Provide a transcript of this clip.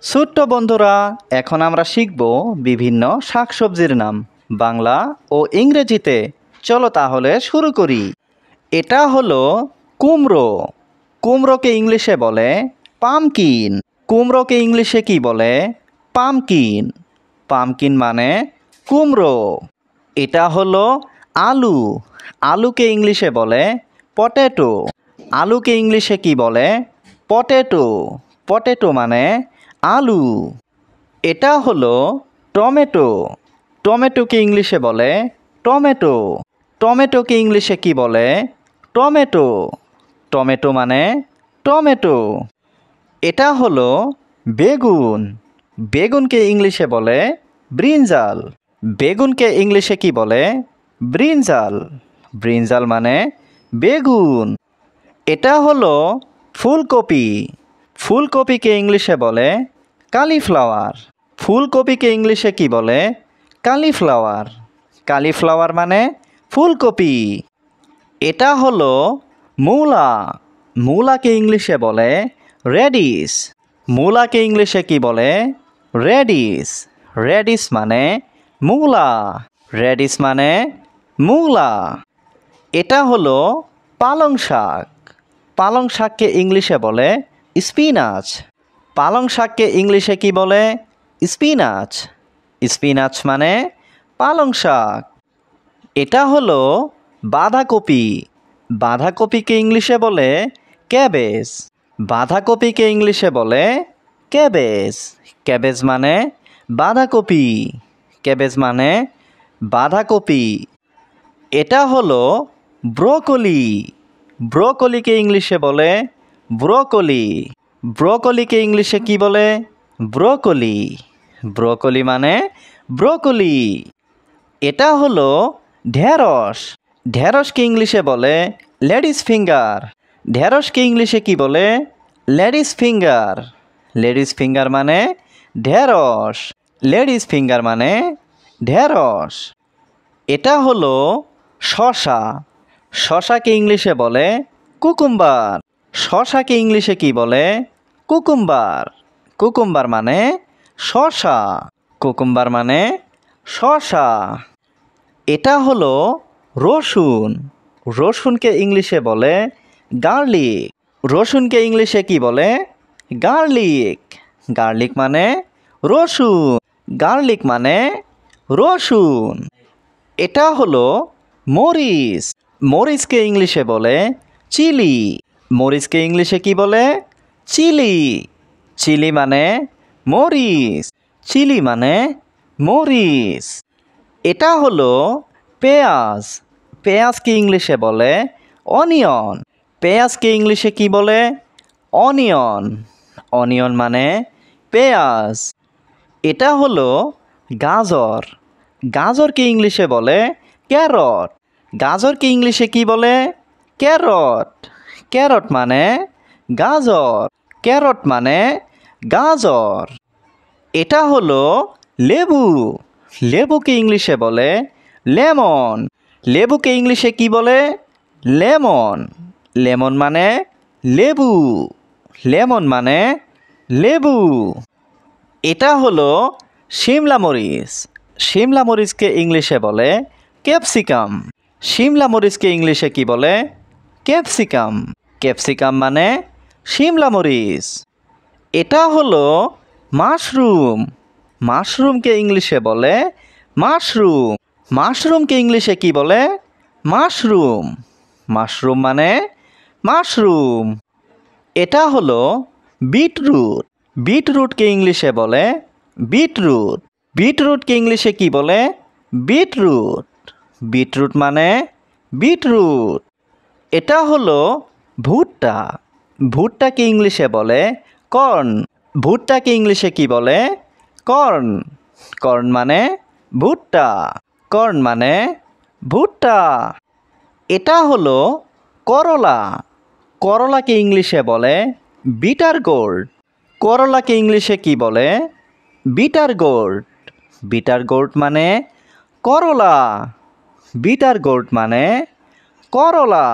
ছোট্ট বন্ধুরা, এখন আমরা শিখব বিভিন্ন শাকসবজির নাম বাংলা ও ইংরেজিতে। চলো তাহলে শুরু করি। এটা হলো কুমড়ো। কুমড়োকে ইংলিশে বলে পামকিন। কুমড়োকে ইংলিশে কি বলে? পামকিন। পামকিন মানে কুমড়ো। এটা হলো আলু। আলুকে ইংলিশে বলে পটেটো। আলুকে ইংলিশে কি বলে? পটেটো। পটেটো মানে আলু। এটা হলো টমেটো। টমেটোকে ইংলিশে বলে টমেটো। টমেটোকে ইংলিশে কি বলে? টমেটো। টমেটো মানে টমেটো। এটা হলো বেগুন। বেগুনকে ইংলিশে বলে ব্রিনজাল। বেগুনকে ইংলিশে কি বলে? ব্রিনজাল। ব্রিনজাল মানে বেগুন। এটা হলো ফুলকপি। ফুলকপিকে ইংলিশে বলে কালিফ্লাওয়ার। ফুলকপিকে ইংলিশে কি বলে? কালিফ্লাওয়ার। কালিফ্লাওয়ার মানে ফুলকপি। এটা হলো মূলা। মূলাকে ইংলিশে বলে রেডিশ। মূলাকে ইংলিশে কি বলে? রেডিশ। রেডিশ মানে মূলা। রেডিশ মানে মূলা। এটা হলো পালং শাক। পালং শাককে ইংলিশে বলে স্পিনাচ। পালং শাককে ইংলিশে কি বলে? স্পিনাচ। স্পিনাচ মানে পালং শাক। এটা হলো বাঁধাকপি। বাঁধাকপিকে ইংলিশে বলে ক্যাবেজ। বাঁধাকপিকে ইংলিশে বলে ক্যাবেজ। ক্যাবেজ মানে বাঁধাকপি। ক্যাবেজ মানে বাঁধাকপি। এটা হলো ব্রোকলি। ব্রোকলিকে ইংলিশে বলে ব্রোকলি। ব্রোকলিকে ইংলিশে কি বলে? ব্রোকলি। ব্রোকলি মানে ব্রোকলি। এটা হলো ঢেঁড়স। ঢেঁড়সকে ইংলিশে বলে লেডিস ফিঙ্গার। ঢেঁড়সকে ইংলিশে কি বলে? Ladies finger. লেডিস ফিঙ্গার মানে ঢেঁড়স। লেডিস ফিঙ্গার মানে ঢেঁড়স। এটা হলো শসা। শসাকে ইংলিশে বলে কুকুম্বার। শসাকে ইংলিশে কি বলে? কুকুম্বার। কুকুম্বার মানে শসা। কুকুম্বার মানে শসা। এটা হলো রসুন। রসুনকে ইংলিশে বলে গার্লিক। রসুনকে ইংলিশে কি বলে? গার্লিক। গার্লিক মানে রসুন। গার্লিক মানে রসুন। এটা হলো মরিচ। মরিচকে ইংলিশে বলে চিলি। মরিচকে ইংলিশে কি বলে? চিলি। চিলি মানে মরিচ। চিলি মানে মরিচ। এটা হলো পেঁয়াজ। পেঁয়াজকে ইংলিশে বলে অনিয়ন। পেঁয়াজকে ইংলিশে কি বলে? অনিয়ন। অনিয়ন মানে পেঁয়াজ। এটা হলো গাজর। গাজরকে ইংলিশে বলে ক্যারট। গাজরকে ইংলিশে কি বলে? ক্যারট। ক্যারট মানে গাজর। ক্যারট মানে গাজর। এটা হলো লেবু। লেবুকে ইংলিশে বলে লেমন। লেবুকে ইংলিশে কি বলে? লেমন। লেমন মানে লেবু। লেমন মানে লেবু। এটা হলো শিমলা মরিচ। শিমলা মরিচকে ইংলিশে বলে ক্যাপসিকাম। শিমলা মরিচকে ইংলিশে কি বলে? ক্যাপসিকাম। ক্যাপসিকাম মানে শিমলা মরিচ। এটা হলো মাশরুম। মাশরুমকে ইংলিশে বলে মাশরুম। মাশরুমকে ইংলিশে কি বলে? মাশরুম। মাশরুম মানে মাশরুম। এটা হলো বিটরুট। বিটরুটকে ইংলিশে বলে বিটরুট। বিটরুটকে ইংলিশে কি বলে? বিটরুট। বিটরুট মানে বিটরুট। এটা হলো ভুট্টা। ভুট্টাকে ইংলিশে বলে কর্ন। ভুট্টাকে ইংলিশে কি বলে? কর্ন। কর্ন মানে ভুট্টা। কর্ন মানে ভুট্টা। এটা হলো করলা। করলাকে ইংলিশে বলে বিটার গোর্ড। করলাকে ইংলিশে কি বলে? Bitter gourd. বিটার গোর্ড মানে করলা। বিটার গোর্ড মানে করলা।